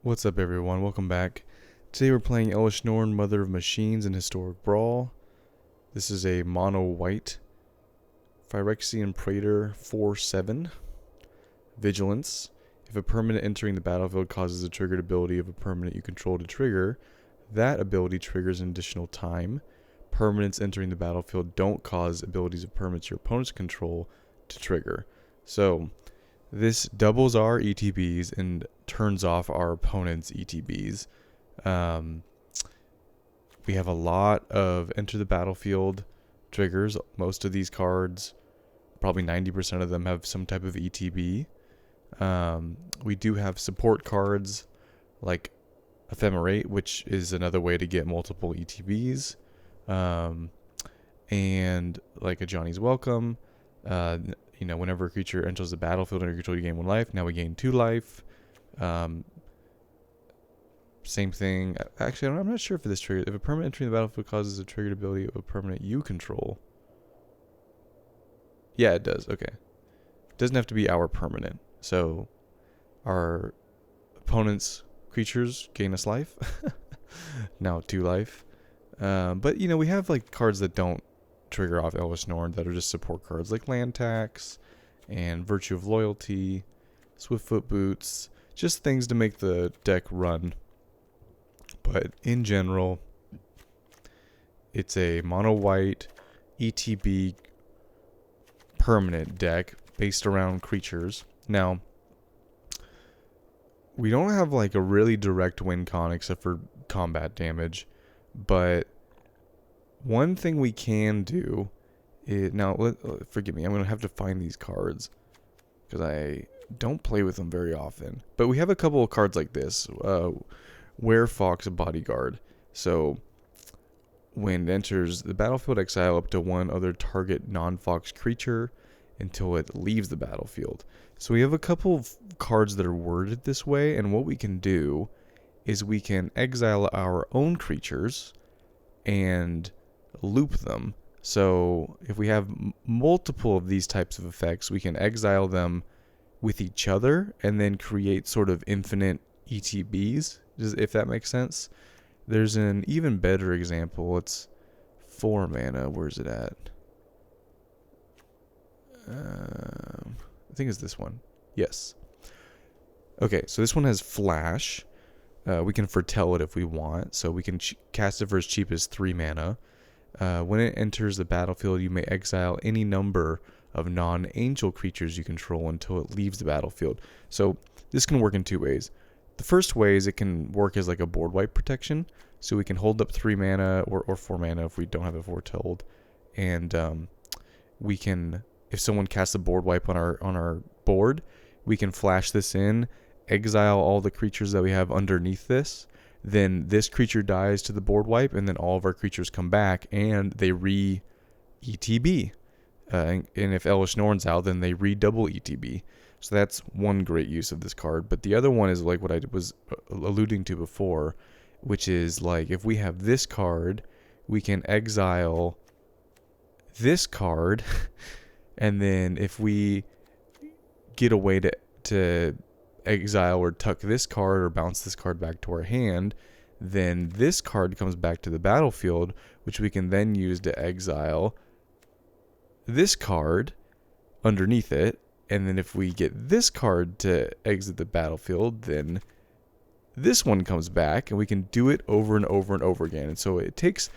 What's up, everyone? Welcome back. Today we're playing Elesh Norn, Mother of Machines in Historic Brawl. This is a mono white Phyrexian Praetor 4/7 Vigilance. If a permanent entering the battlefield causes a triggered ability of a permanent you control to trigger, that ability triggers an additional time. Permanents entering the battlefield don't cause abilities of permanents your opponents control to trigger. So this doubles our ETBs and turns off our opponent's ETBs. We have a lot of enter the battlefield triggers. Most of these cards, probably 90% of them, have some type of ETB. We do have support cards like Ephemerate, which is another way to get multiple ETBs. And like a Johnny's Welcome. Whenever a creature enters the battlefield under your control, you gain 1 life. Now we gain 2 life. Same thing. Actually, I'm not sure if this trigger. If a permanent entering the battlefield causes a triggered ability of a permanent you control. Yeah, it does. Okay. It doesn't have to be our permanent. So our opponent's creatures gain us life. Now 2 life. But, we have like cards that don't trigger off Elesh Norn that are just support cards like Land Tax and Virtue of Loyalty, Swiftfoot Boots, just things to make the deck run. But in general, it's a mono white ETB permanent deck based around creatures. Now, we don't have like a really direct win con except for combat damage, but one thing we can do is, forgive me, I'm going to have to find these cards because I don't play with them very often. But we have a couple of cards like this, Werefox Bodyguard. So when it enters the battlefield, exile up to 1 other target non-fox creature until it leaves the battlefield. So we have a couple of cards that are worded this way, and what we can do is we can exile our own creatures and loop them. So if we have multiple of these types of effects, we can exile them with each other and then create sort of infinite ETBs, if that makes sense. There's an even better example. It's 4 mana. Where's it at? I think it's this one. Yes. Okay, so this one has Flash. We can foretell it if we want. So we can cast it for as cheap as 3 mana. When it enters the battlefield, you may exile any number of non-angel creatures you control until it leaves the battlefield. So this can work in 2 ways. The first way is it can work as like a board wipe protection. So we can hold up 3 mana or 4 mana if we don't have it foretold. And we can, if someone casts a board wipe on our board, we can flash this in, exile all the creatures that we have underneath this. Then this creature dies to the board wipe, and then all of our creatures come back, and they re-ETB. And if Elesh Norn's out, then they redouble ETB. So that's one great use of this card. But the other one is like what I was alluding to before, which is like if we have this card, we can exile this card, and then if we get a way to exile or tuck this card or bounce this card back to our hand, then this card comes back to the battlefield, which we can then use to exile this card underneath it. And then if we get this card to exit the battlefield, then this one comes back, and we can do it over and over and over again. And so it takes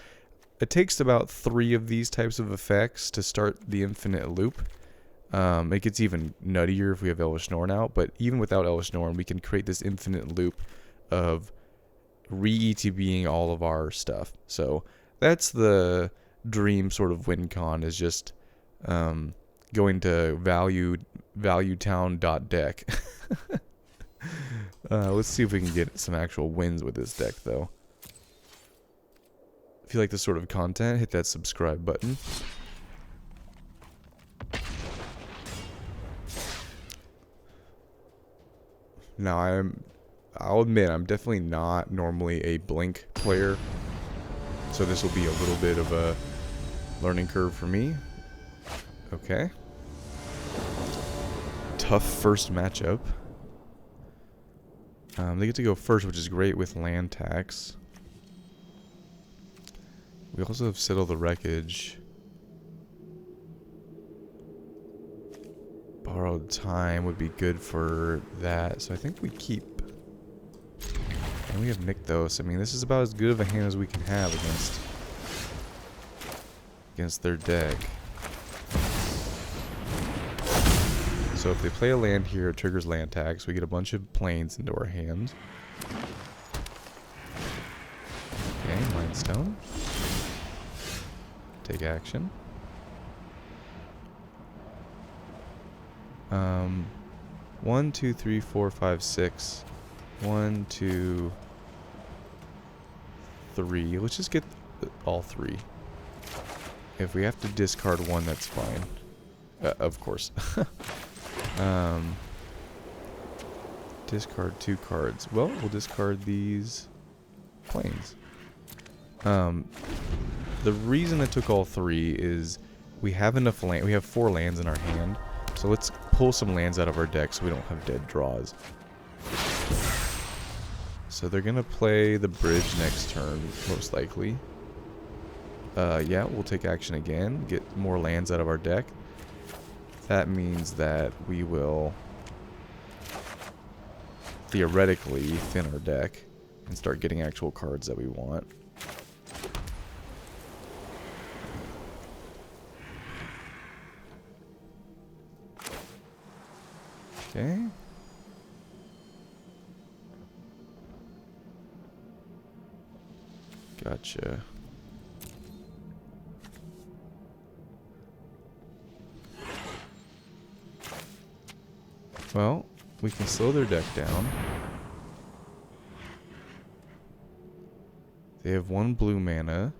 about 3 of these types of effects to start the infinite loop. It gets even nuttier if we have Elesh Norn out, but even without Elesh Norn, we can create this infinite loop of re-ETBing all of our stuff. So that's the dream sort of win con, is just going to valuetown.deck. Let's see if we can get some actual wins with this deck, though. If you like this sort of content, hit that subscribe button. Now, I'll admit, I'm definitely not normally a Blink player, so this will be a little bit of a learning curve for me. Okay. Tough first matchup. They get to go first, which is great with land tax. We also have Settle the Wreckage. Borrowed Time would be good for that, so I think we keep. And we have Nykthos. I mean, this is about as good of a hand as we can have against their deck. So if they play a land here, it triggers land tax. We get a bunch of planes into our hand. Okay, Mind Stone. Take action. 1, 2, 3, 4, 5, 6. 1, 2, 3. Let's just get all 3. If we have to discard one, that's fine. Of course. Discard 2 cards. Well, we'll discard these planes. The reason I took all 3 is we have enough land. We have 4 lands in our hand. So let's pull some lands out of our deck so we don't have dead draws. So they're going to play the bridge next turn, most likely. Yeah, we'll take action again. Get more lands out of our deck. That means that we will theoretically thin our deck and start getting actual cards that we want. Okay. Gotcha. Well, we can slow their deck down. They have 1 blue mana.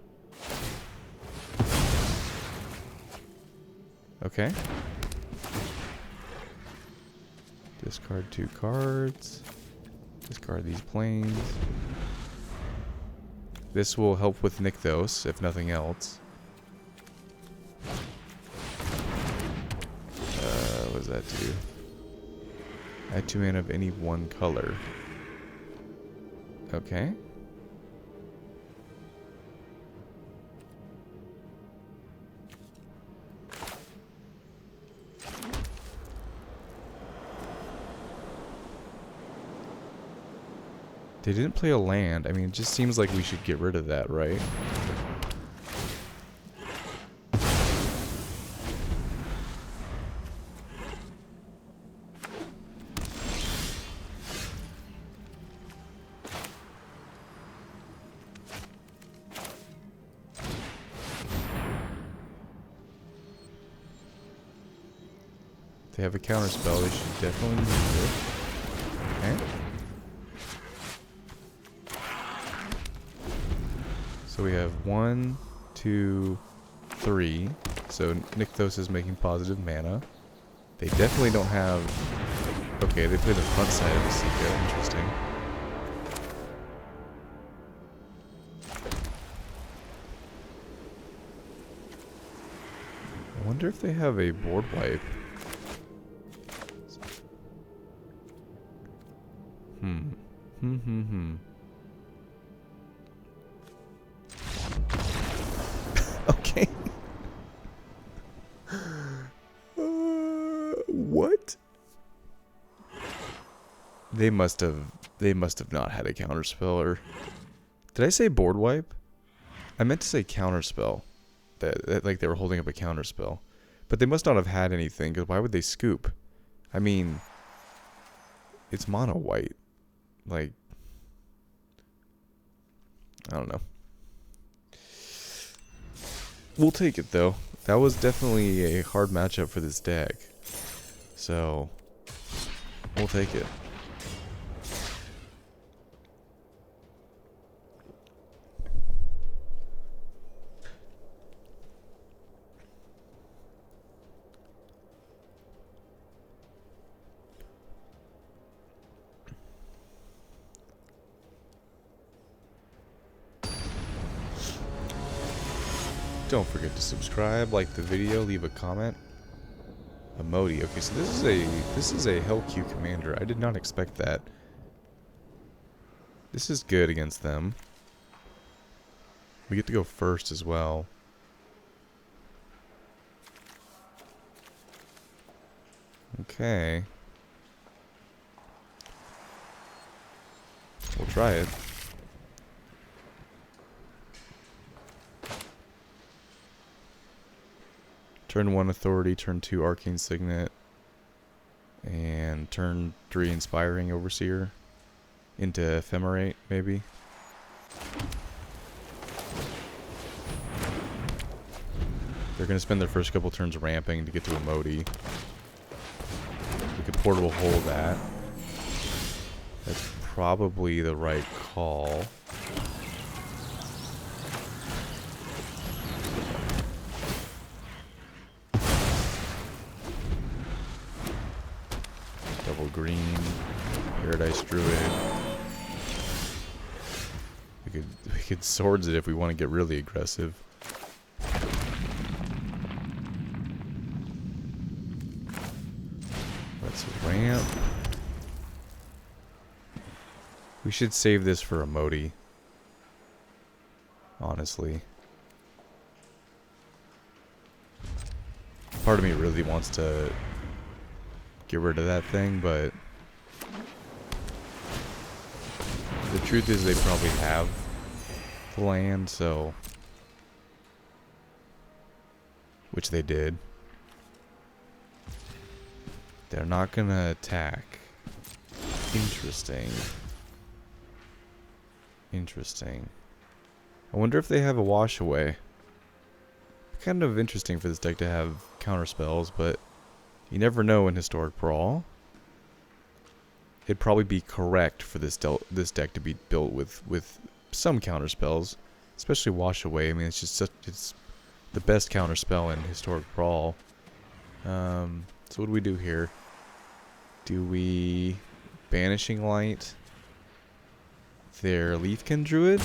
Okay. Discard 2 cards. Discard these planes. This will help with Nykthos, if nothing else. What does that do? Add 2 mana of any one color. Okay. They didn't play a land. I mean, it just seems like we should get rid of that, right? If they have a counter spell, they should definitely use it. Okay. So we have 1, 2, 3. So Nykthos is making positive mana. They definitely don't have... Okay, they play the front side of the Seeker. Interesting. I wonder if they have a board wipe. Okay. What? They must have not had a counterspell, or did I say board wipe? I meant to say counterspell. That like they were holding up a counterspell. But they must not have had anything, because why would they scoop? I mean, it's mono white. Like, I don't know. We'll take it, though. That was definitely a hard matchup for this deck. So, we'll take it. Don't forget to subscribe, like the video, leave a comment. Emoti. Okay, so this is a Hellq commander. I did not expect that. This is good against them. We get to go first as well. Okay. We'll try it. Turn 1 Authority, turn 2 Arcane Signet, and turn 3 Inspiring Overseer into Ephemerate, maybe. They're going to spend their first couple turns ramping to get to Emoti. We could Portable Hold that. That's probably the right call. Double green. Paradise Druid. We could Swords it if we want to get really aggressive. Let's ramp. We should save this for Emoti. Honestly. Part of me really wants to get rid of that thing, but the truth is they probably have the land, so... Which they did. They're not gonna attack. Interesting. Interesting. I wonder if they have a wash away. Kind of interesting for this deck to have counter spells, but you never know in Historic Brawl. It'd probably be correct for this deck to be built with some counter spells, especially wash away. I mean, it's just it's the best counter spell in Historic Brawl. So what do we do here? Do we Banishing Light their Leafkin Druid?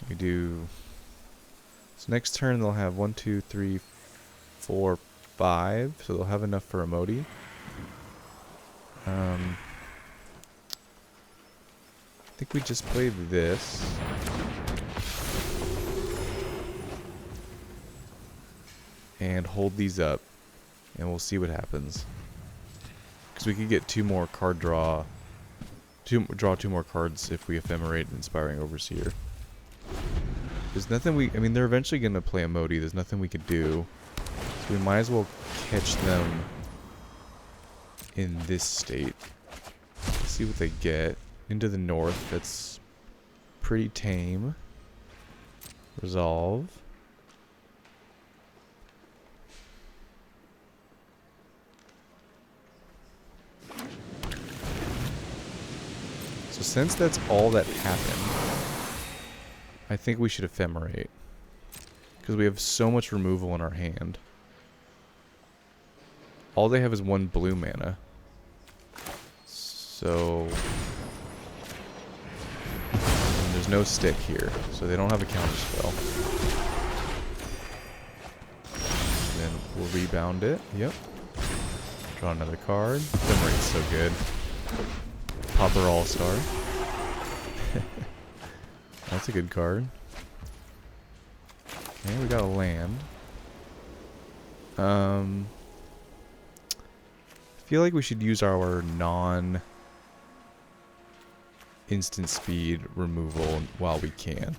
We do. So next turn they'll have 1, 2, 3, 4, 5. So they'll have enough for Emoti. I think we just play this. And hold these up. And we'll see what happens. Because we could get 2 more card draw. Draw 2 more cards if we Ephemerate Inspiring Overseer. There's nothing we... I mean, they're eventually going to play Emoti. There's nothing we could do. So we might as well catch them in this state. Let's see what they get. Into the north. That's pretty tame. Resolve. So since that's all that happened, I think we should Ephemerate. Because we have so much removal in our hand. All they have is 1 blue mana. So... and there's no stick here, so they don't have a counter spell. And then we'll rebound it. Yep. Draw another card. Ephemerate's so good. Popper All-Star. That's a good card. Okay, we got a land. I feel like we should use our non-instant speed removal while we can.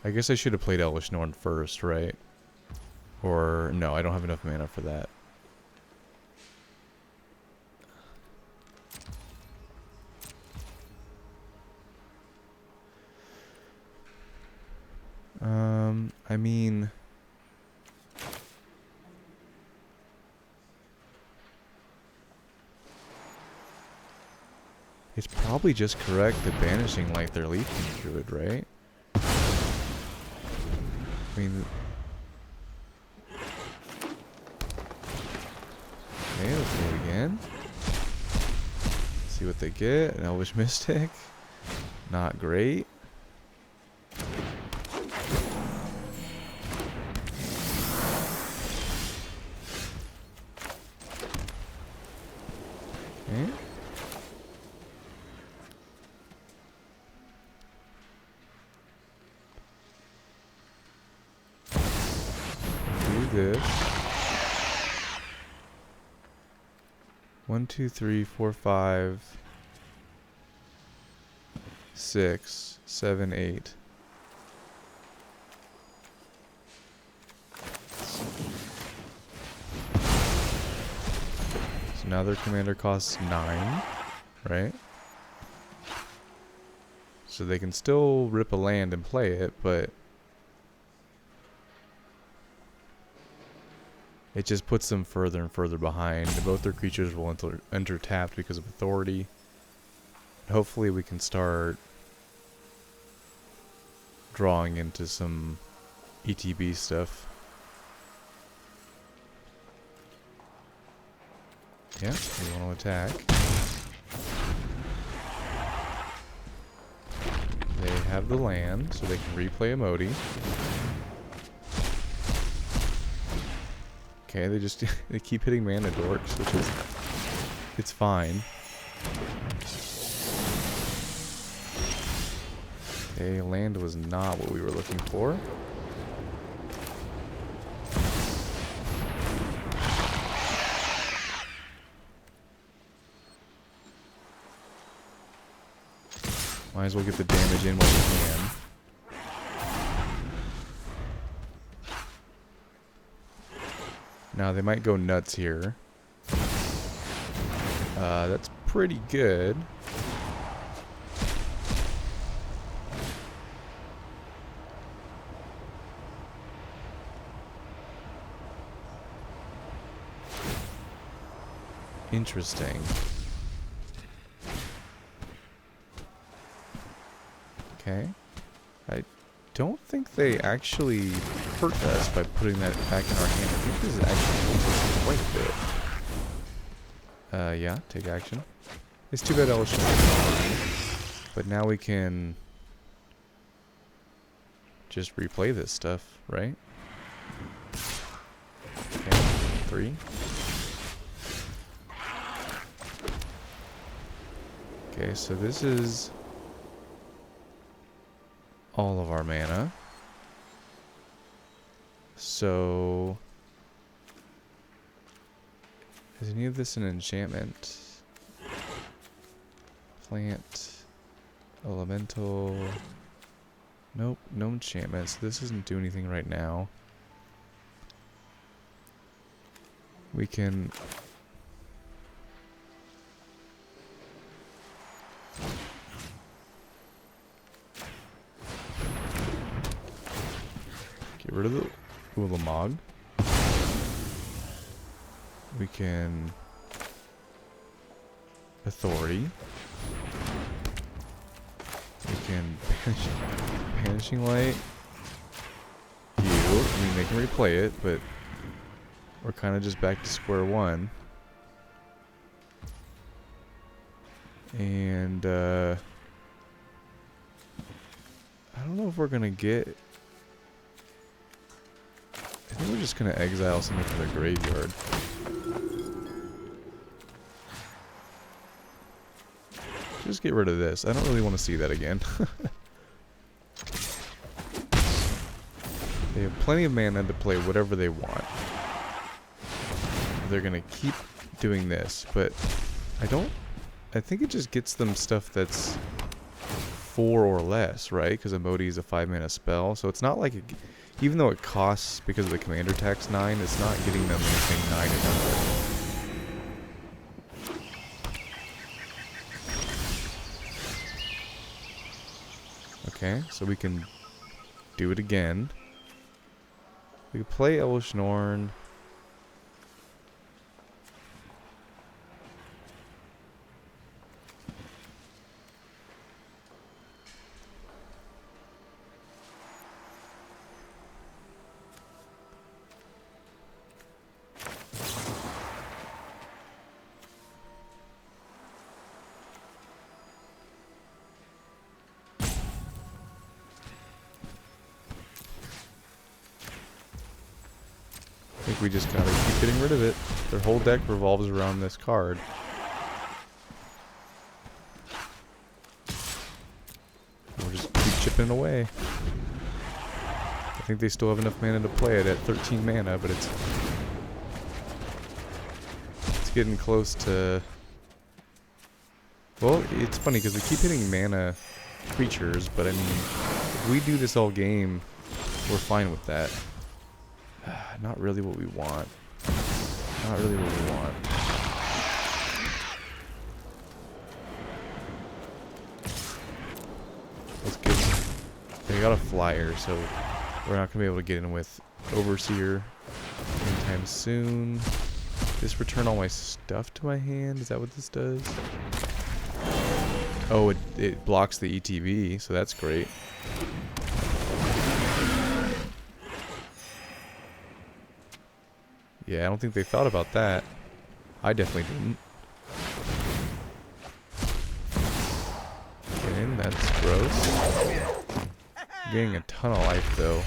I guess I should have played Elesh Norn first, right? Or, no, I don't have enough mana for that. I mean... it's probably just correct that Banishing Light their Leafkin Druid, right? I mean... okay, let's do it again. See what they get. An Elvish Mystic. Not great. this. 1, 2, 3, 4, 5, 6, 7, 8. So now their commander costs 9, right? So they can still rip a land and play it, but it just puts them further and further behind. And both their creatures will enter tapped because of authority. Hopefully we can start drawing into some ETB stuff. Yeah, we want to attack. They have the land, so they can replay a Modi. Okay, they keep hitting mana dorks, which is, it's fine. Okay, land was not what we were looking for. Might as well get the damage in while we can. Now they might go nuts here. That's pretty good. Interesting. Okay. I don't think they actually hurt us by putting that back in our hand. I think this is actually quite a bit. Yeah, take action. It's too bad Elesh Norn, but now we can just replay this stuff, right? Okay, 3. Okay, so this is all of our mana. So is any of this an enchantment? Plant, elemental. Nope, no enchantments. This doesn't do anything right now. We can get rid of the Ulamog. We can authority. We can banishing light. I mean, they can replay it, but we're kind of just back to square one. And I don't know if we're gonna get. I think we're just gonna exile something from the graveyard. Just get rid of this. I don't really want to see that again. They have plenty of mana to play whatever they want. They're gonna keep doing this, but I think it just gets them stuff that's 4 or less, right? Because a Modi is a 5-mana spell, so it's not like even though it costs because of the commander tax 9, it's not getting them anything 9 and under. Okay, so we can do it again. We can play Elesh Norn. I think we just gotta keep getting rid of it. Their whole deck revolves around this card. We'll just keep chipping away. think they still have enough mana to play it at 13 mana, but it's getting close to... Well, it's funny because we keep hitting mana creatures, but I mean, if we do this all game, we're fine with that. Not really what we want. Not really what we want. Let's get... They got a flyer, so we're not going to be able to get in with Overseer anytime soon. Just return all my stuff to my hand? Is that what this does? Oh, it blocks the ETB, so that's great. Yeah, I don't think they thought about that. I definitely didn't. Get in, that's gross. I'm getting a ton of life, though.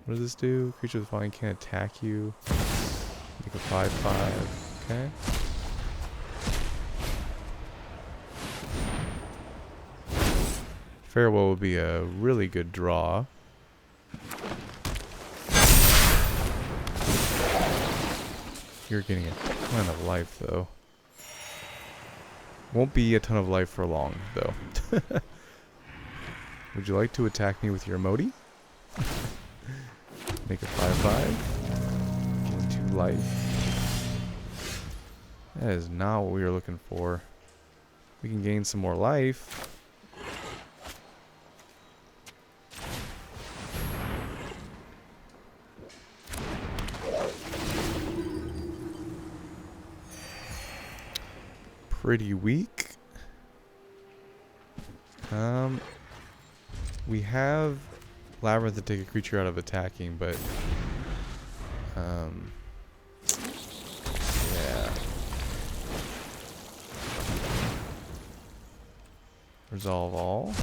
What does this do? Creature with flying can't attack you. Make a 5/5. Okay. Farewell would be a really good draw. You're getting a ton of life, though. Won't be a ton of life for long, though. Would you like to attack me with your emoti? Make a 5/5. Gain 2 life. That is not what we were looking for. We can gain some more life. Pretty weak. We have Labyrinth to take a creature out of attacking, but yeah. Resolve all.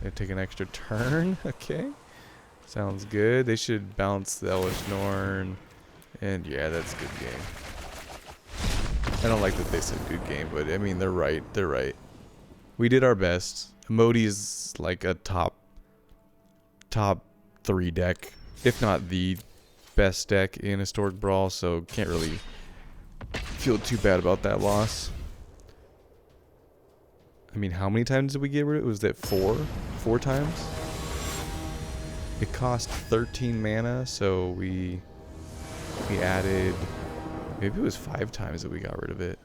They take an extra turn. Okay. Sounds good. They should bounce the Elesh Norn. And yeah, that's a good game. I don't like that they said good game, but I mean, they're right. They're right. We did our best. Emoti is like a top 3 deck, if not the best deck in Historic Brawl, so can't really feel too bad about that loss. I mean, how many times did we get rid of it? Was that 4? 4 times? It cost 13 mana, so we added... Maybe it was 5 times that we got rid of it.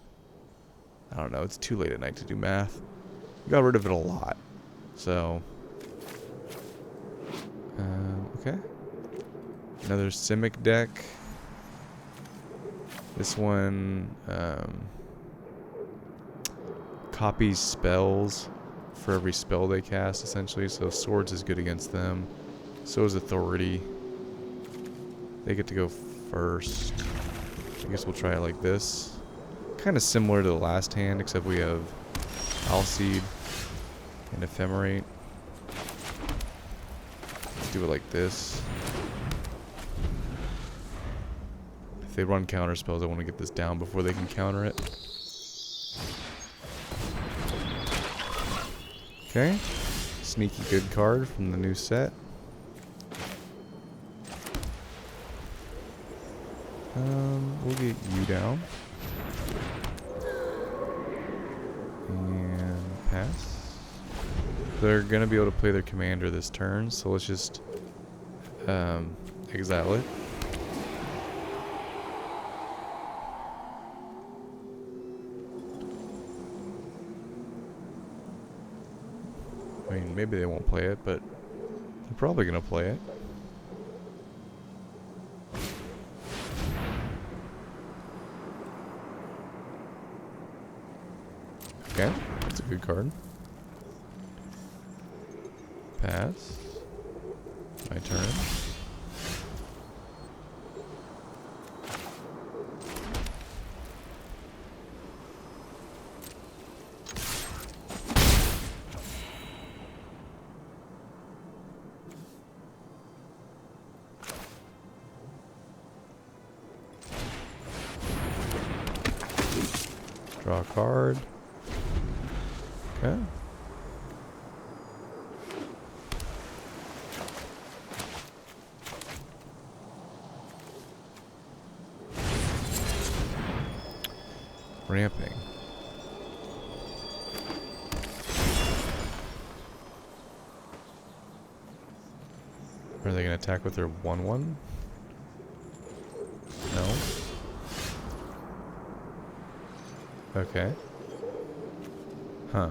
I don't know. It's too late at night to do math. We got rid of it a lot. So. Okay. Another Simic deck. This one copies spells for every spell they cast, essentially. So Swords is good against them. So is Authority. They get to go first. I guess we'll try it like this. Kind of similar to the last hand, except we have Alseid and Ephemerate. Let's do it like this. If they run counter spells, I want to get this down before they can counter it. Okay. Sneaky good card from the new set. We'll get you down. And pass. They're going to be able to play their commander this turn, so let's just exile it. I mean, maybe they won't play it, but they're probably going to play it. Okay, that's a good card. Pass. My turn. Draw a card. Okay. ramping. Are they going to attack with their 1/1? No. Okay. Huh.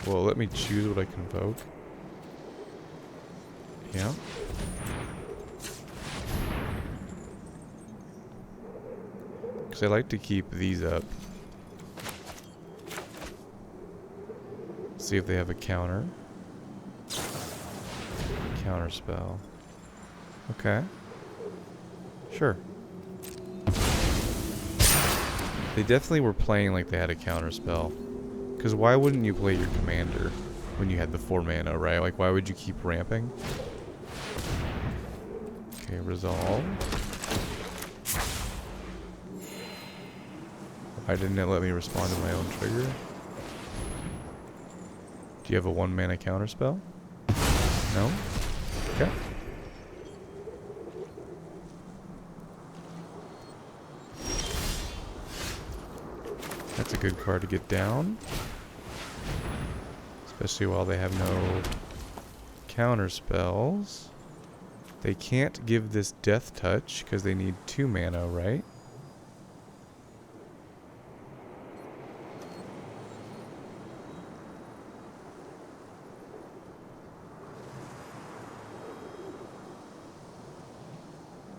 Well, let me choose what I can invoke. Yeah. Because I like to keep these up. See if they have a counter. Counter spell. Okay. Sure. They definitely were playing like they had a counter spell. Because why wouldn't you play your commander when you had the 4 mana, right? Like, why would you keep ramping? Okay, resolve. Why didn't it let me respond to my own trigger? Do you have a 1 mana counter spell? No? Okay. That's a good card to get down. Especially while they have no counter spells. They can't give this death touch because they need 2 mana, right?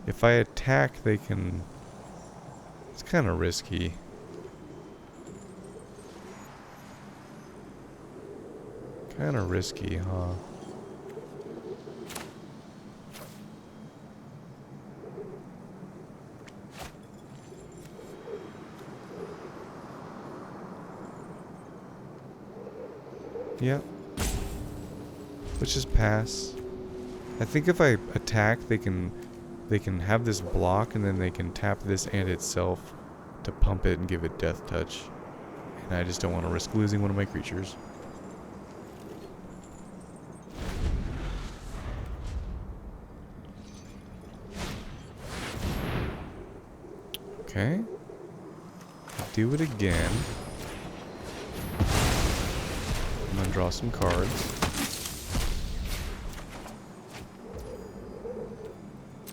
If I attack, they can... It's kind of risky. Kind of risky, huh? Yep. Let's just pass. I think if I attack, they can have this block, and then they can tap this and itself to pump it and give it death touch. And I just don't want to risk losing one of my creatures. Okay. Do it again. I'm gonna draw some cards.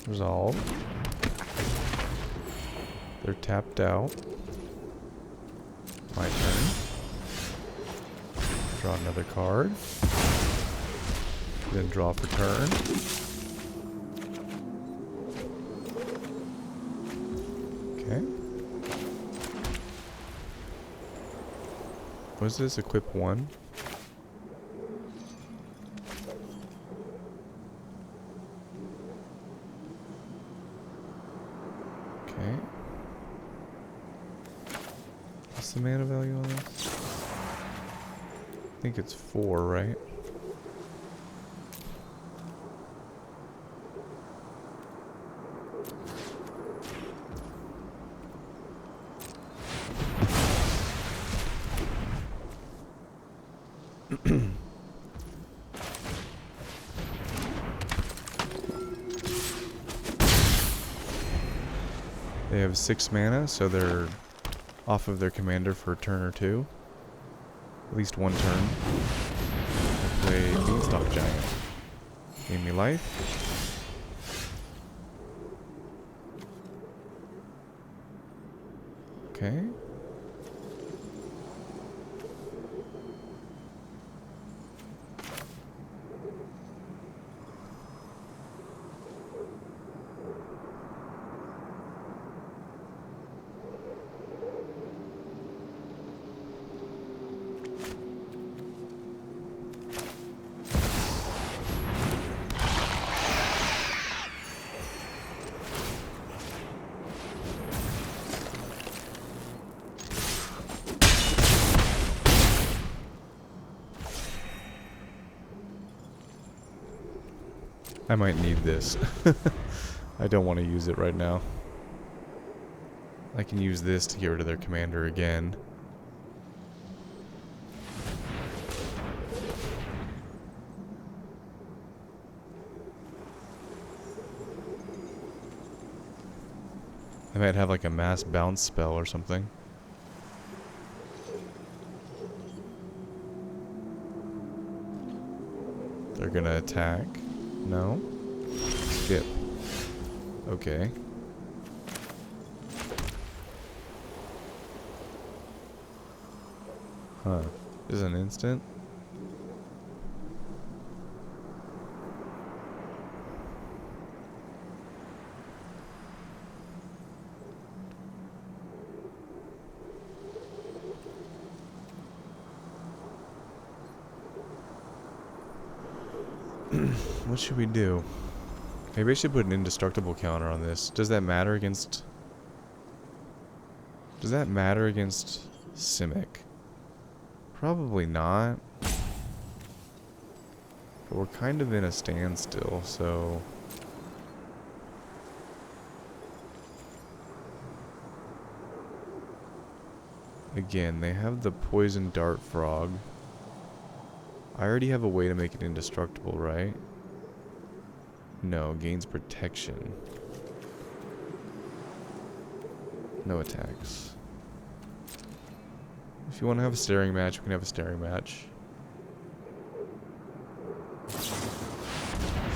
Resolve. They're tapped out. My turn. Draw another card. Then draw for turn. Okay. Was this equip 1? Okay. What's the mana value on this? I think it's 4, right? They have 6 mana, so they're off of their commander for a turn or 2. At least 1 turn. I'll play Beanstalk Giant. Gain me life. Okay. I might need this. I don't want to use it right now. I can use this to get rid of their commander again. I might have like a mass bounce spell or something. They're gonna attack. No? Skip. Okay. Huh. This is an instant? What should we do? Maybe I should put an indestructible counter on this. Does that matter against... Does that matter against Simic? Probably not. But we're kind of in a standstill, so... Again, they have the Poison Dart Frog. I already have a way to make it indestructible, right? No, gains protection. No attacks. If you want to have a staring match, we can have a staring match.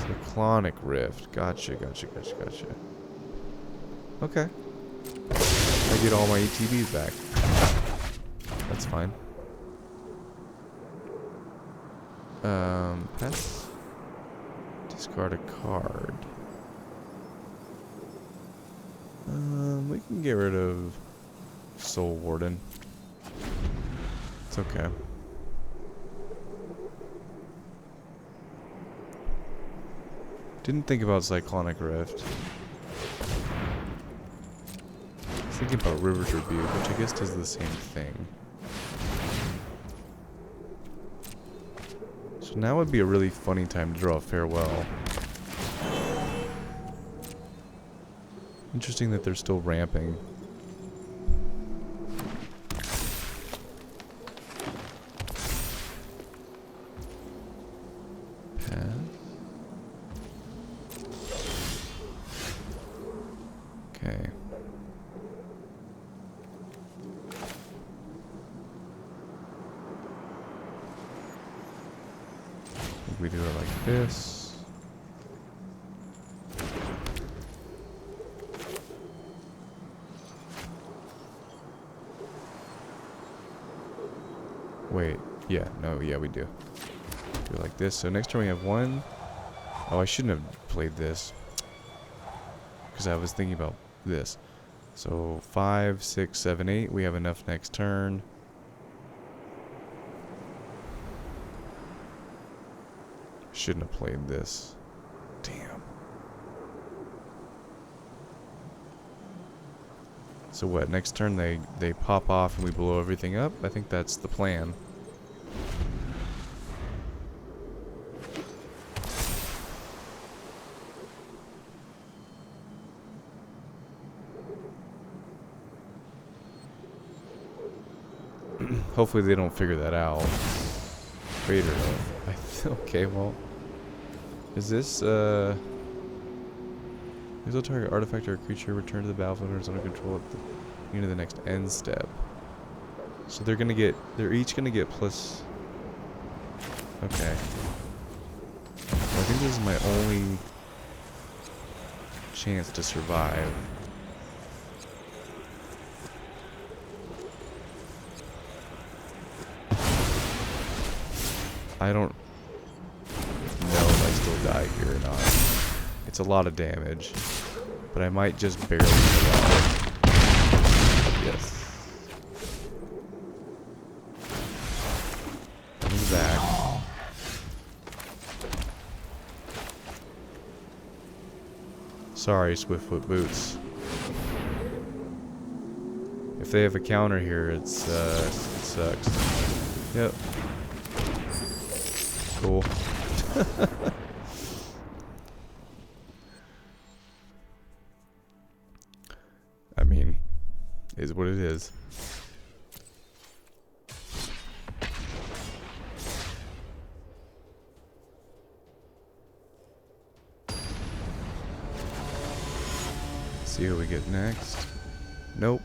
Cyclonic Rift. Gotcha, gotcha, gotcha, gotcha. Okay. I get all my ETBs back. That's fine. Pass. Discard a card. We can get rid of Soul Warden. It's okay. Didn't think about Cyclonic Rift. I was thinking about River's Rebuke, which I guess does the same thing. So now would be a really funny time to draw a Farewell. Interesting that they're still ramping. Pass. Okay. We do it like this. Wait, yeah, no, yeah, we do. Do it like this. So next turn we have one. Oh, I shouldn't have played this, because I was thinking about this. So 5, 6, 7, 8. We have enough next turn. Shouldn't have played this. Damn. So what, next turn they pop off and we blow everything up? I think that's the plan. Hopefully they don't figure that out. Raider. Okay, well. Is this, This will target artifact or creature, return to the battlefield when it's under control at the beginning of the next end step. So they're each gonna get plus... Okay. Well, I think this is my only chance to survive. I don't know if I still die here or not. It's a lot of damage, but I might just barely survive. Yes. Coming back. Sorry, Swiftfoot Boots. If they have a counter here, it sucks. Yep. Cool. Is what it is. See what we get next. Nope.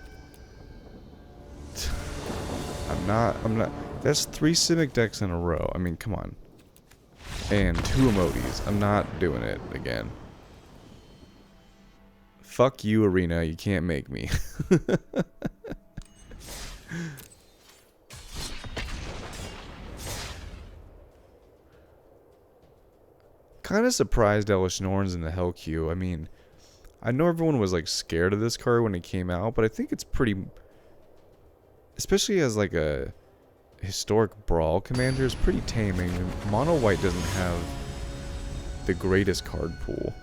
I'm not. That's 3 Simic decks in a row. I mean, come on. And 2 emotes. I'm not doing it again. Fuck you, Arena. You can't make me. Kind of surprised Elesh Norn's in the Hell queue. I mean, I know everyone was like scared of this card when it came out, but I think it's pretty, especially as like a historic Brawl commander, is pretty tame. I mean, Mono White doesn't have the greatest card pool.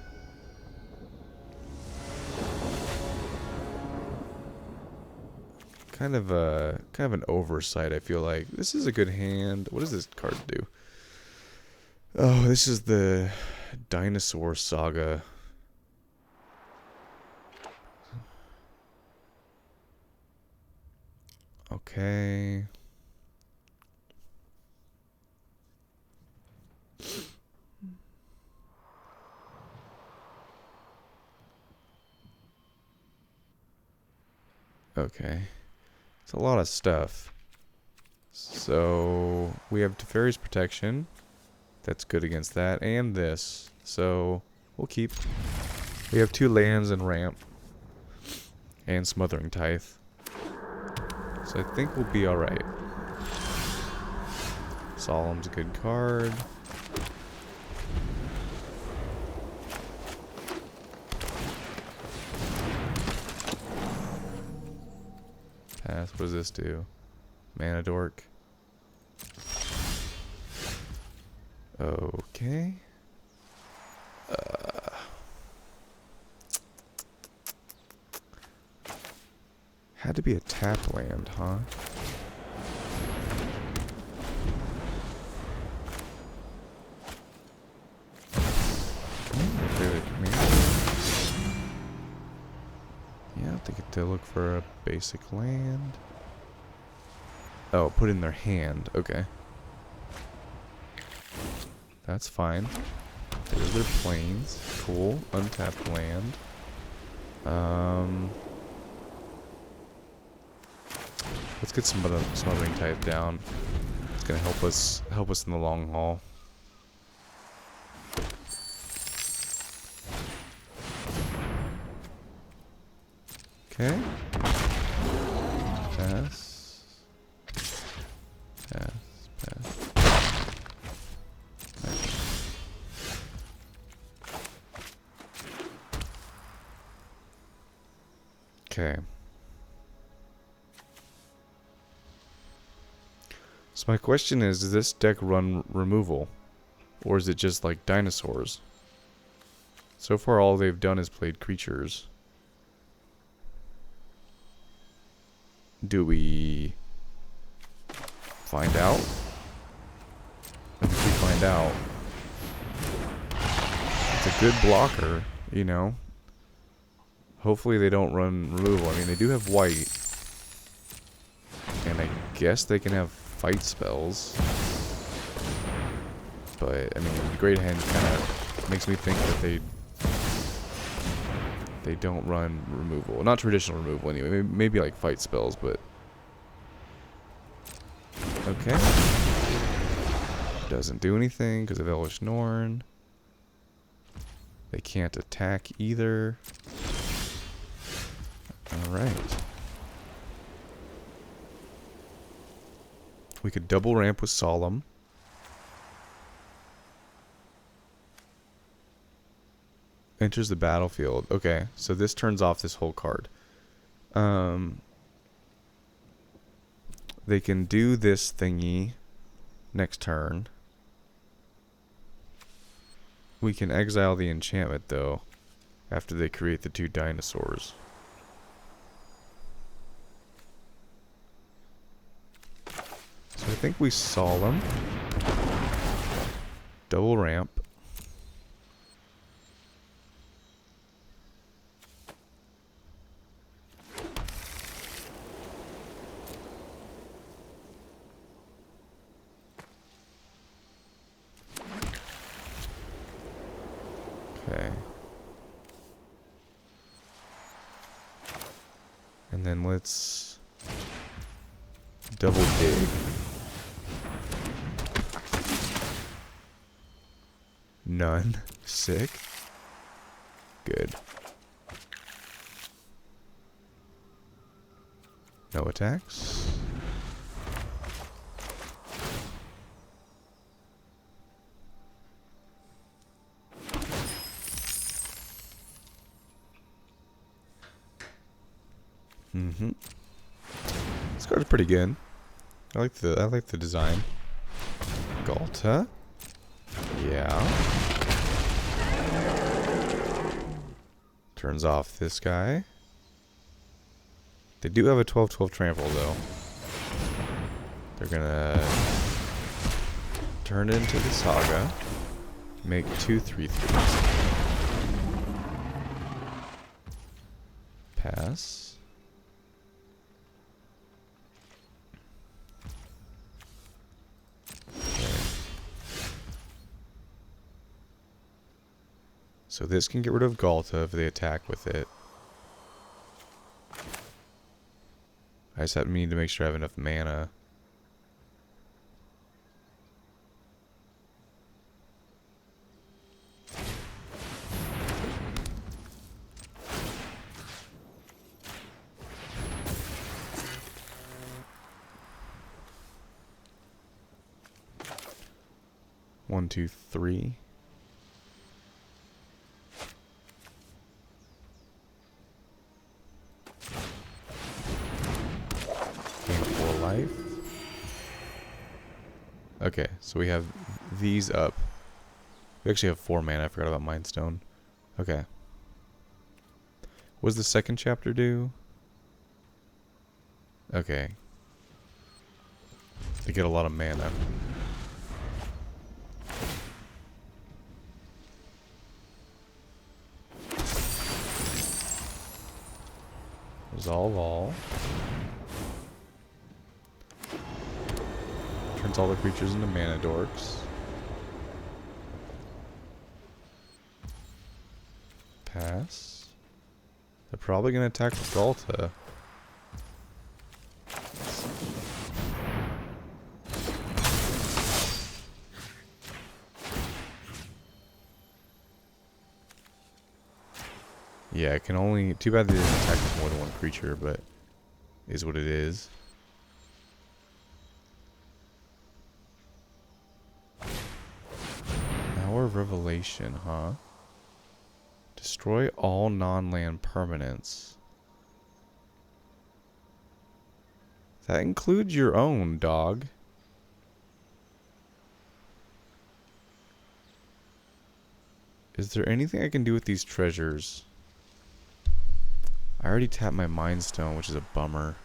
Kind of an oversight, I feel like. This is a good hand. What does this card do? Oh, this is the Dinosaur Saga. Okay. Okay. It's a lot of stuff. So, we have Teferi's Protection. That's good against that. And this. So, we'll keep. We have 2 lands and ramp. And Smothering Tithe. So I think we'll be alright. Solemn's a good card. Pass. What does this do? Mana Dork. Okay. Had to be a tap land, huh? Yeah, they get to look for a basic land. Oh, put in their hand. Okay. That's fine. There's their plains. Cool. Untapped land. Let's get some Smothering Tithe down. It's gonna help us in the long haul. Okay. Pass. Pass. Pass. Okay. So my question is, does this deck run removal? Or is it just like dinosaurs? So far all they've done is played creatures. Do we find out? I think we find out. It's a good blocker, you know. Hopefully they don't run removal. I mean, they do have white. And I guess they can have fight spells. But, I mean, Great Hand kind of makes me think that they don't run removal. Not traditional removal anyway. Maybe like fight spells, but... Okay. Doesn't do anything because of Elesh Norn. They can't attack either. Alright. We could double ramp with Solemn. Enters the battlefield. Okay, so this turns off this whole card. They can do this thingy next turn. We can exile the enchantment, though, after they create the 2 dinosaurs. So I think we Solemn. Double ramp. And then let's double dig. None. Sick. Good. No attacks. This card's pretty good. I like the design. Galta. Yeah. Turns off this guy. They do have a 12/12 trample though. They're gonna turn it into the Saga. Make 2 3/3s. Pass. So this can get rid of Galta if they attack with it. I just need to make sure I have enough mana. One, two, three. Life. Okay, so we have these up. We actually have 4 mana. I forgot about Mind Stone. Okay. What does the second chapter do? Okay. They get a lot of mana. Resolve all. Turns all the creatures into mana dorks. Pass. They're probably going to attack with Galta. Yeah, it can only... Too bad they didn't attack with more than one creature, but... Is what it is. Hour of Revelation, huh? Destroy all non-land permanents. That includes your own, dog. Is there anything I can do with these treasures? I already tapped my Mind Stone, which is a bummer.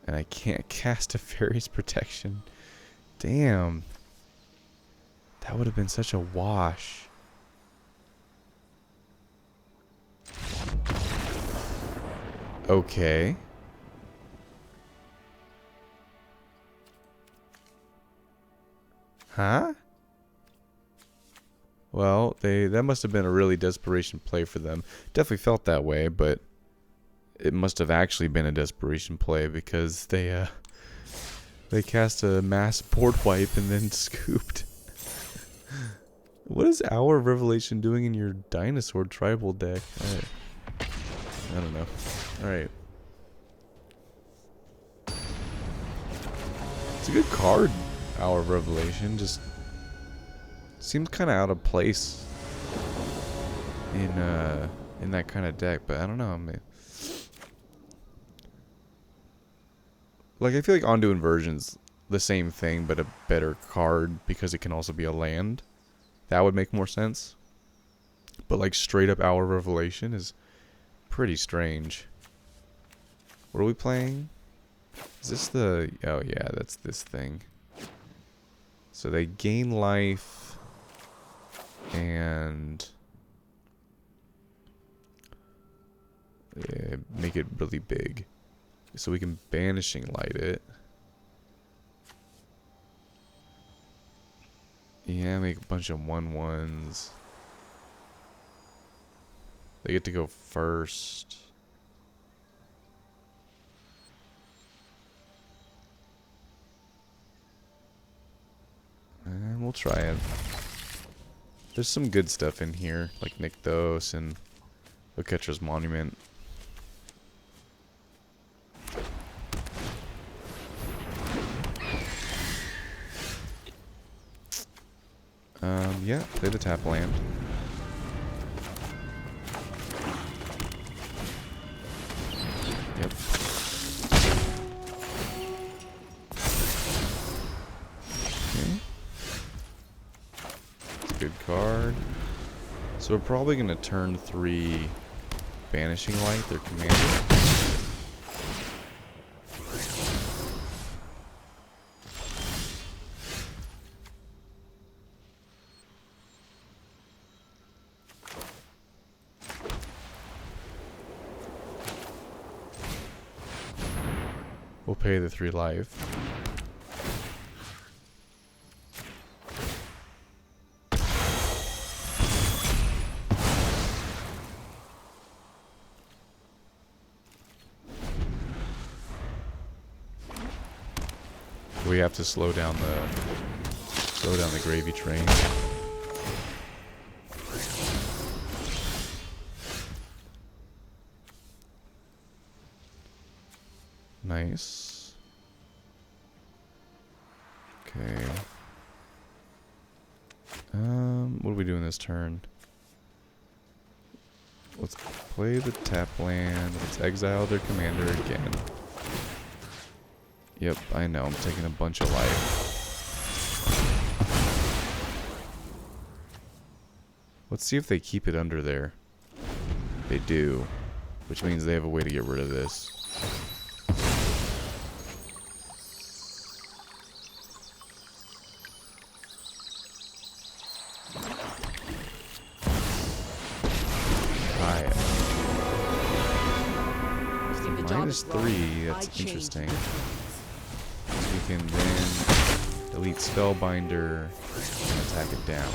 And I can't cast a Fairy's Protection. Damn. That would have been such a wash. Okay. Huh? Well, that must have been a really desperation play for them. Definitely felt that way, but it must have actually been a desperation play because they cast a mass board wipe and then scooped. What is Hour of Revelation doing in your dinosaur tribal deck? I don't know. Alright. It's a good card, Hour of Revelation. Just seems kind of out of place in that kind of deck, but I don't know. I mean, like, I feel like Ondu Inversion's the same thing, but a better card because it can also be a land. That would make more sense. But like straight up Hour of Revelation is pretty strange. What are we playing? Is this the... Oh yeah, that's this thing. So they gain life and make it really big. So we can Banishing Light it. Yeah, make a bunch of 1/1s. They get to go first. And we'll try it. There's some good stuff in here, like Nykthos and Oketra's Monument. Yeah, play the tap land. Yep. Okay. It's a good card. So we're probably going to turn 3 Banishing Light, their commander. We'll pay the 3 life. We have to slow down the gravy train. Nice. Okay. What are we doing this turn? Let's play the tap land. Let's exile their commander again. Yep, I know. I'm taking a bunch of life. Let's see if they keep it under there. They do. Which means they have a way to get rid of this. -3, that's interesting. We can then Elite Spellbinder and attack it down.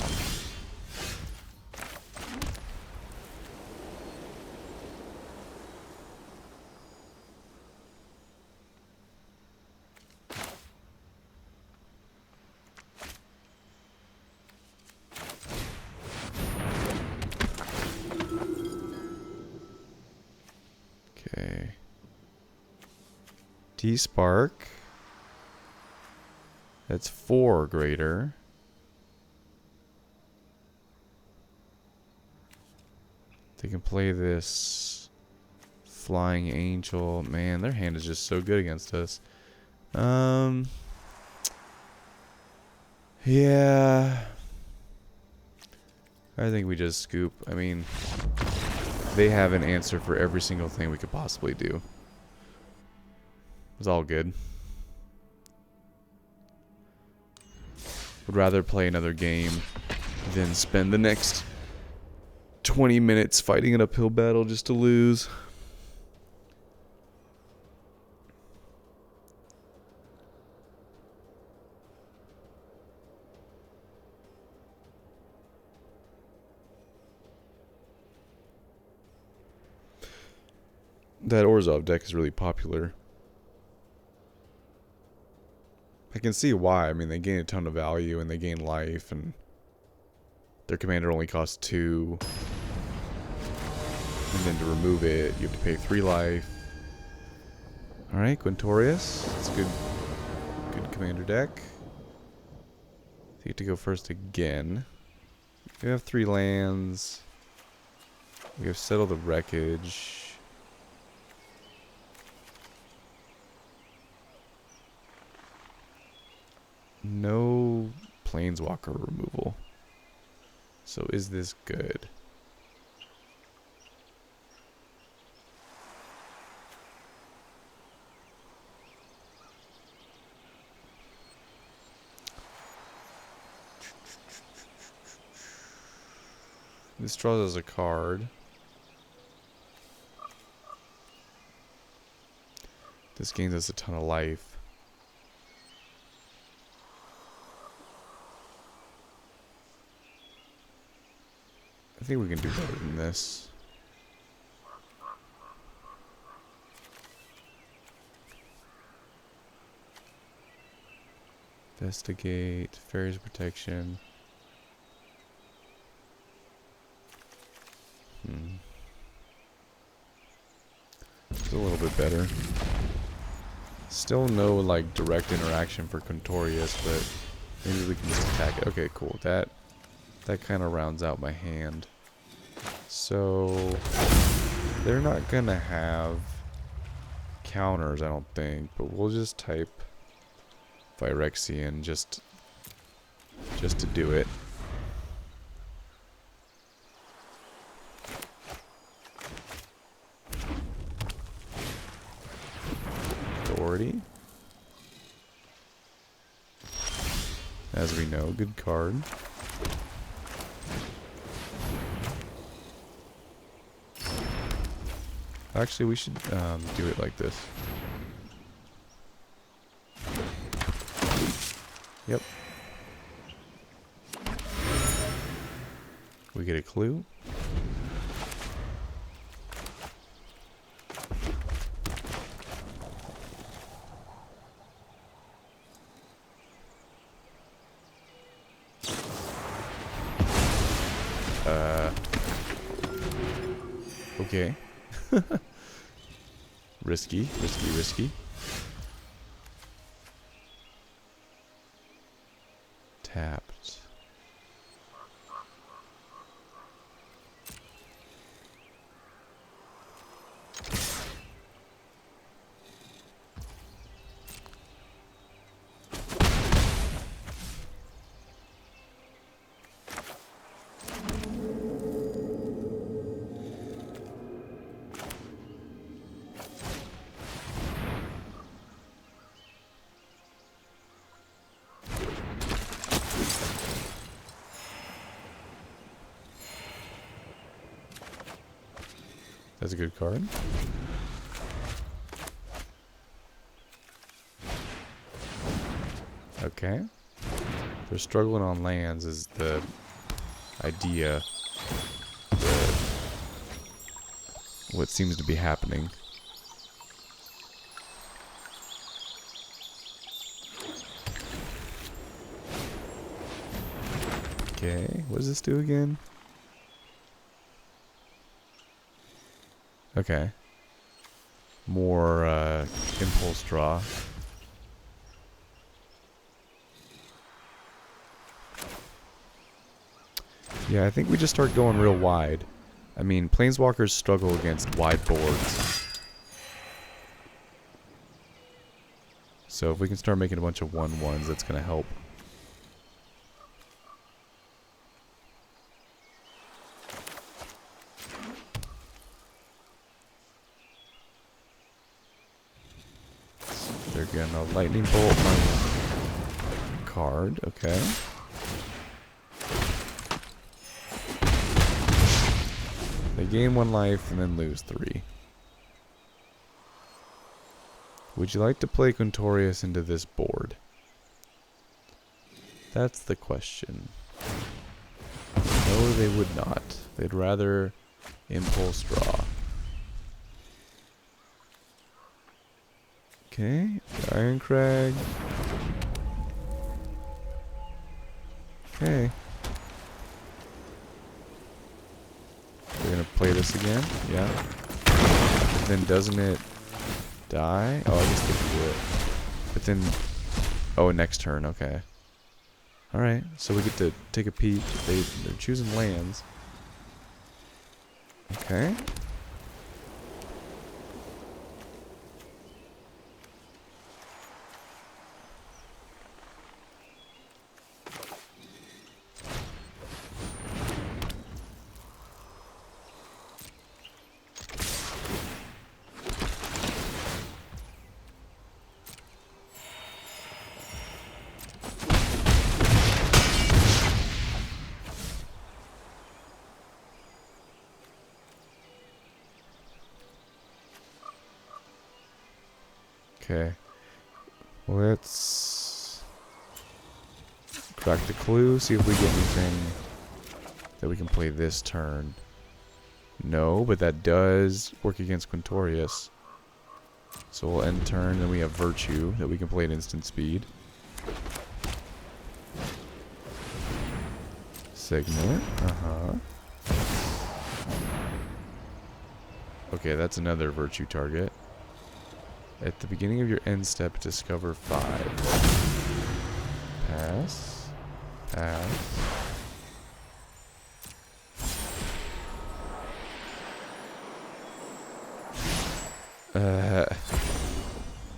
Okay. T-Spark. That's 4 greater. They can play this Flying Angel. Man, their hand is just so good against us. Yeah. I think we just scoop. I mean, they have an answer for every single thing we could possibly do. It's all good. Would rather play another game than spend the next 20 minutes fighting an uphill battle just to lose. That Orzhov deck is really popular. I can see why. I mean, they gain a ton of value and they gain life, and their commander only costs 2. And then to remove it, you have to pay 3 life. Alright, Quintorius. It's a good commander deck. You have to go first again. We have 3 lands. We have Settle the Wreckage. No Planeswalker removal. So is this good? This draws us a card. This gains us a ton of life. I think we can do better than this. Investigate. Fairies protection. It's a little bit better. Still no like direct interaction for Contorius, but maybe we can just attack it. Okay, cool. That kind of rounds out my hand. So they're not gonna have counters, I don't think, but we'll just type Phyrexian just to do it. Authority. As we know, good card. Actually, we should do it like this. Yep. We get a clue. Okay. Risky. Tapped. That's a good card. Okay. They're struggling on lands is the idea. What seems to be happening. Okay, what does this do again? Okay. More impulse draw. Yeah, I think we just start going real wide. I mean, Planeswalkers struggle against wide boards. So if we can start making a bunch of 1/1s, that's going to help. They're gonna lightning bolt my card, okay. They gain 1 life and then lose 3. Would you like to play Contorius into this board? That's the question. No, they would not. They'd rather impulse draw. Okay, Iron Crag. Okay. We're gonna play this again? Yeah. But then doesn't it die? Oh, I guess they can do it. But then... Oh, next turn, okay. Alright, so we get to take a peek. They're choosing lands. Okay. Okay. Let's crack the clue, see if we get anything that we can play this turn. No, but that does work against Contorius. So we'll end turn, then we have Virtue that we can play at instant speed. Signet. Okay, that's another virtue target. At the beginning of your end step, discover 5. Pass. Pass.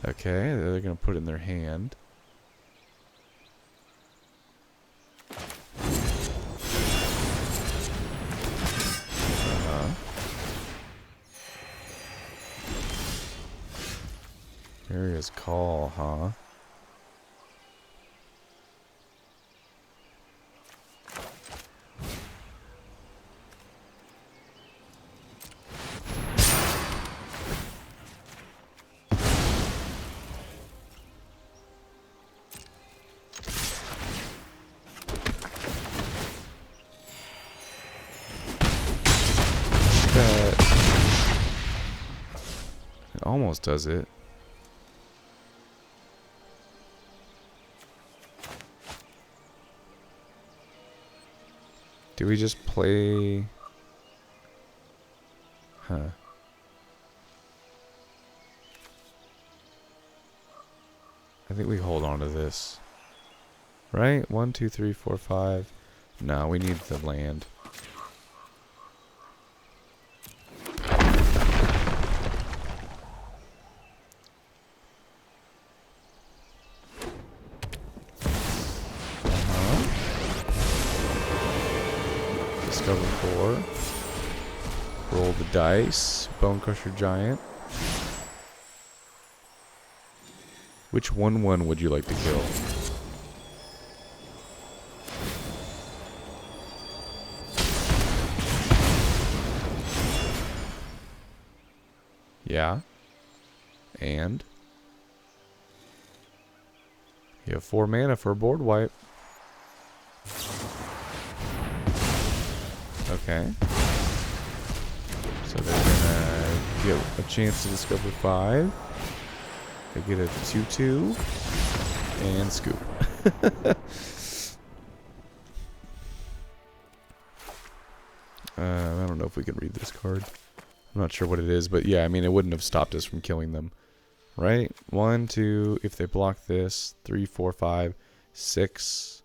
Okay, they're gonna put it in their hand. Area's call, huh? It almost does it. Do we just play? Huh. I think we hold on to this. Right? 1, 2, 3, 4, 5. No, we need the land. Discover 4. Roll the dice. Bone Crusher Giant. Which 1/1 would you like to kill? Yeah. And you have 4 mana for a board wipe. Okay. So they're gonna get a chance to discover 5. They get a 2/2 and scoop. I don't know if we can read this card. I'm not sure what it is, but yeah, I mean, it wouldn't have stopped us from killing them. Right? 1, 2, if they block this, 3, 4, 5, 6.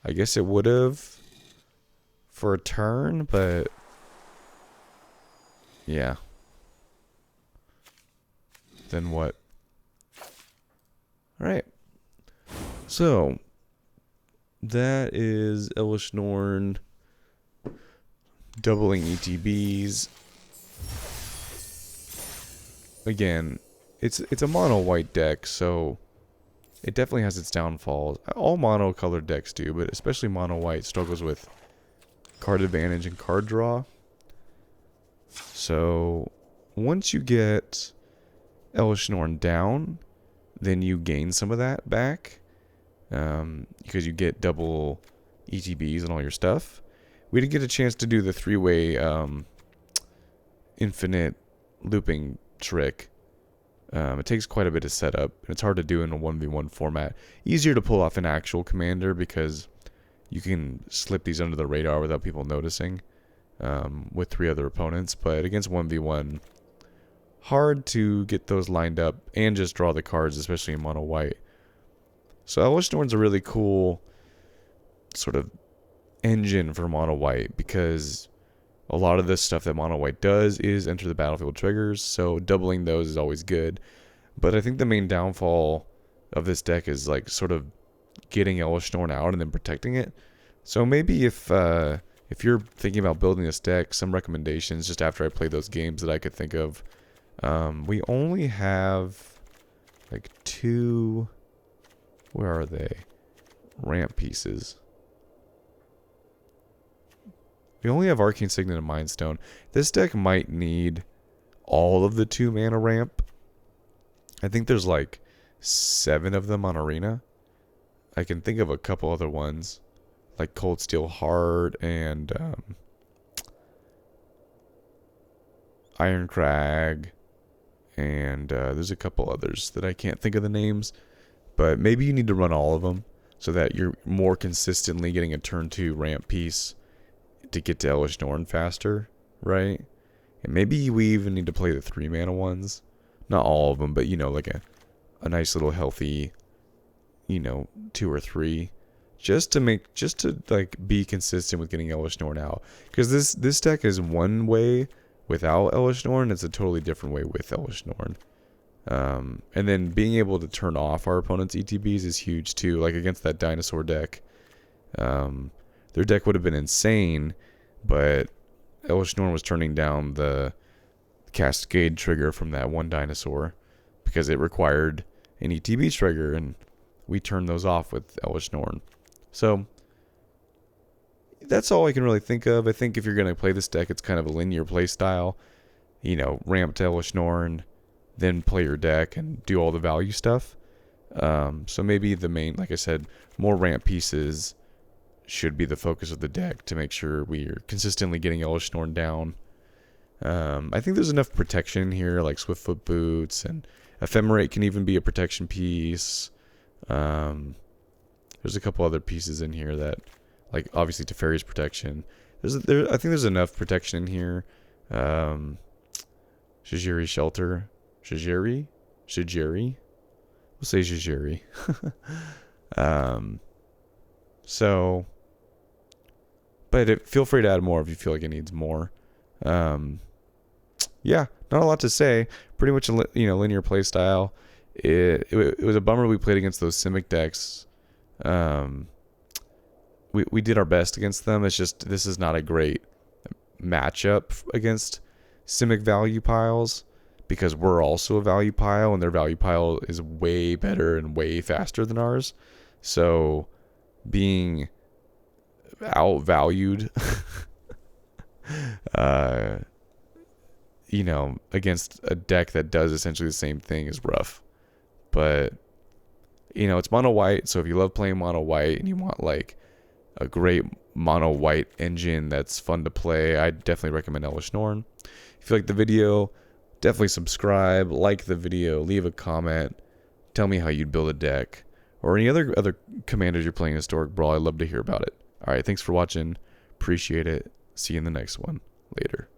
I guess it would have for a turn, but yeah. Then what? Alright. So, that is Elesh Norn doubling ETBs. Again, it's a mono white deck, so it definitely has its downfalls. All mono colored decks do, but especially mono white struggles with card advantage and card draw. So once you get Elesh Norn down, then you gain some of that back, because you get double ETBs and all your stuff. We did get a chance to do the 3-way infinite looping trick. It takes quite a bit of setup, and it's hard to do in a 1v1 format. Easier to pull off an actual commander because you can slip these under the radar without people noticing with 3 other opponents. But against 1v1, hard to get those lined up and just draw the cards, especially in mono white. So Elesh Norn's a really cool sort of engine for mono white, because a lot of the stuff that mono white does is enter the battlefield triggers, so doubling those is always good. But I think the main downfall of this deck is like sort of getting Elesh Norn out and then protecting it. So maybe if you're thinking about building this deck, some recommendations just after I play those games that I could think of. We only have like 2, where are they? Ramp pieces. We only have Arcane Signet and Mind Stone. This deck might need all of the 2 mana ramp. I think there's like 7 of them on Arena. I can think of a couple other ones, like Cold Steel Heart and Iron Crag, and there's a couple others that I can't think of the names. But maybe you need to run all of them. so that you're more consistently getting a turn 2 ramp piece to get to Elesh Norn faster, right? And maybe we even need to play the 3 mana ones. Not all of them, but you know, like a nice little healthy, you know, 2 or 3. Just to like be consistent with getting Elesh Norn out. Because this deck is one way without Elesh Norn, it's a totally different way with Elesh Norn. And then being able to turn off our opponent's ETBs is huge too. Like against that dinosaur deck, their deck would have been insane, but Elesh Norn was turning down the Cascade trigger from that one dinosaur because it required an ETB trigger, and we turned those off with Elesh Norn. So that's all I can really think of. I think if you're going to play this deck, it's kind of a linear play style. You know, ramp to Elesh Norn, then play your deck and do all the value stuff. So maybe the main, like I said, more ramp pieces should be the focus of the deck to make sure we're consistently getting Elesh Norn down. I think there's enough protection here, like Swiftfoot Boots, and Ephemerate can even be a protection piece. There's a couple other pieces in here that, like obviously Teferi's protection. I think there's enough protection in here. Shijiri Shelter. Shijiri? We'll say Shijiri. So, but feel free to add more if you feel like it needs more. Yeah, not a lot to say. Pretty much a linear play style. It was a bummer we played against those Simic decks. We did our best against them. It's just this is not a great matchup against Simic value piles, because we're also a value pile and their value pile is way better and way faster than ours. So being outvalued against a deck that does essentially the same thing is rough. But it's mono white, so if you love playing mono white and you want like a great mono white engine that's fun to play, I definitely recommend Elesh Norn. If you like the video, definitely subscribe, like the video, leave a comment, tell me how you'd build a deck, or any other commanders you're playing Historic Brawl. I'd love to hear about it. Alright, thanks for watching. Appreciate it. See you in the next one. Later.